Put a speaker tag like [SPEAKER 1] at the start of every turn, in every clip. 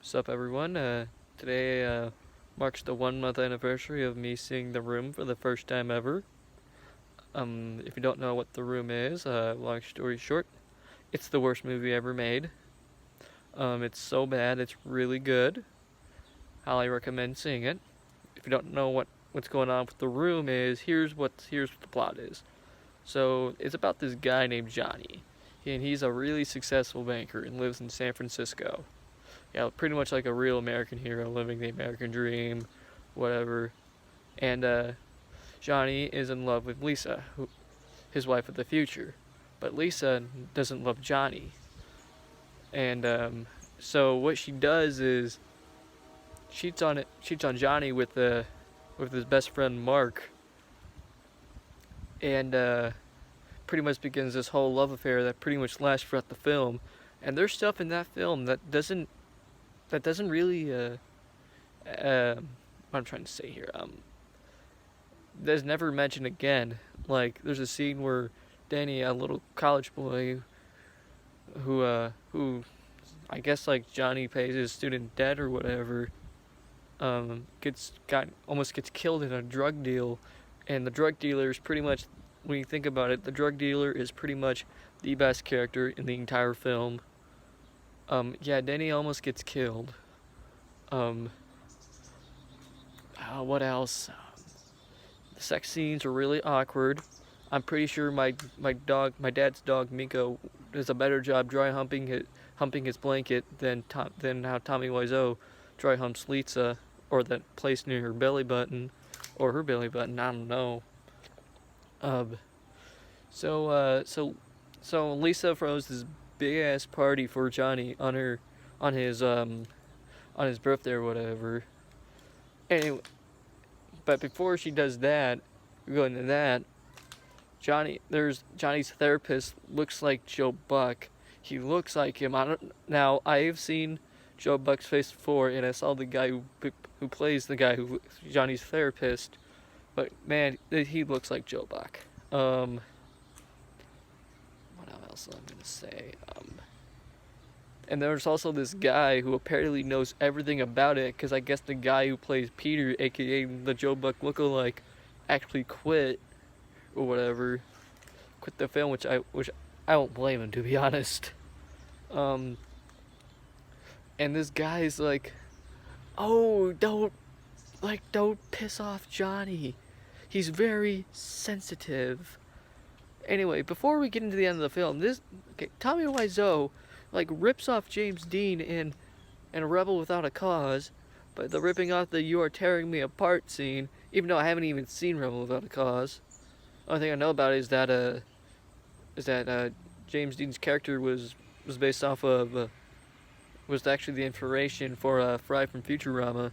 [SPEAKER 1] Sup everyone, today marks the 1 month anniversary of me seeing The Room for the first time ever. If you don't know what The Room is, long story short, it's the worst movie ever made. It's so bad, it's really good. Highly recommend seeing it. If you don't know what's going on with The Room is, here's what the plot is. So, it's about this guy named Johnny, and he's a really successful banker and lives in San Francisco. Yeah, pretty much like a real American hero living the American dream, whatever. And Johnny is in love with Lisa, his wife of the future, but Lisa doesn't love Johnny. And so what she does is cheats on Johnny with his best friend Mark, and pretty much begins this whole love affair that pretty much lasts throughout the film. And there's stuff in that film that doesn't really what I'm trying to say here. That's never mentioned again. Like, there's a scene where Danny, a little college boy, who I guess like Johnny pays his student debt or whatever, almost gets killed in a drug deal, and the drug dealer is pretty much, when you think about it, the drug dealer is pretty much the best character in the entire film. Yeah, Danny almost gets killed. Um, what else? The sex scenes are really awkward. I'm pretty sure my dad's dog Minko does a better job humping his blanket than how Tommy Wiseau dry humps Lisa, or that place near her belly button, or her belly button. I don't know. Um, so Lisa throws this big ass party for Johnny on his on his birthday or whatever. Anyway, but before she does that, we go into that. Johnny's therapist looks like Joe Buck. He looks like him. I have seen Joe Buck's face before, and I saw the guy who plays the guy who Johnny's therapist. But man, he looks like Joe Buck. What else am I gonna say? And there's also this guy who apparently knows everything about it, because I guess the guy who plays Peter, aka the Joe Buck lookalike, actually quit or whatever, quit the film, which I don't blame him, to be honest. Um, and this guy's like, "Oh, don't piss off Johnny. He's very sensitive." Anyway, before we get into the end of the film, Tommy Wiseau rips off James Dean in A Rebel Without a Cause, but the ripping off the "You Are Tearing Me Apart" scene, even though I haven't even seen Rebel Without a Cause. The only thing I know about it is that James Dean's character was based off of was actually the inspiration for Fry from Futurama.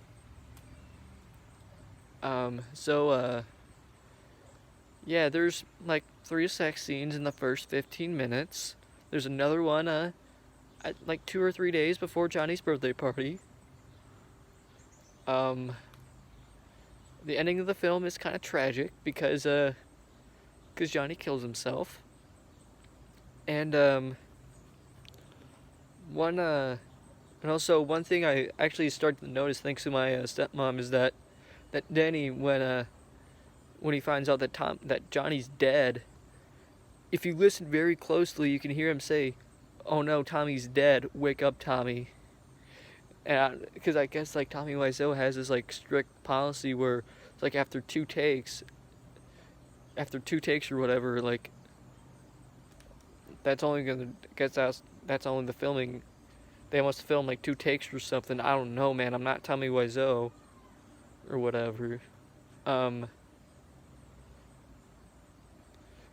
[SPEAKER 1] Yeah, there's like 3 sex scenes in the first 15 minutes. There's another one like 2 or 3 days before Johnny's birthday party. The ending of the film is kind of tragic because Johnny kills himself. And one thing I actually started to notice, thanks to my stepmom, is that Danny, when he finds out that Johnny's dead, if you listen very closely, you can hear him say, "Oh no, Tommy's dead. Wake up, Tommy." And because I guess like Tommy Wiseau has this like strict policy where it's like after two takes or whatever, like that's only gonna guess that's only the filming. They must film like 2 takes or something. I don't know, man. I'm not Tommy Wiseau or whatever.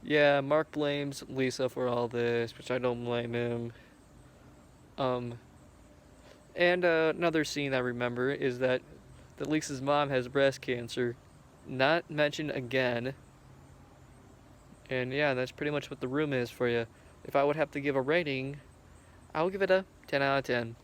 [SPEAKER 1] Yeah, Mark blames Lisa for all this, which I don't blame him. And another scene I remember is that Lisa's mom has breast cancer. Not mentioned again. And yeah, that's pretty much what The Room is for you. If I would have to give a rating, I would give it a 10 out of 10.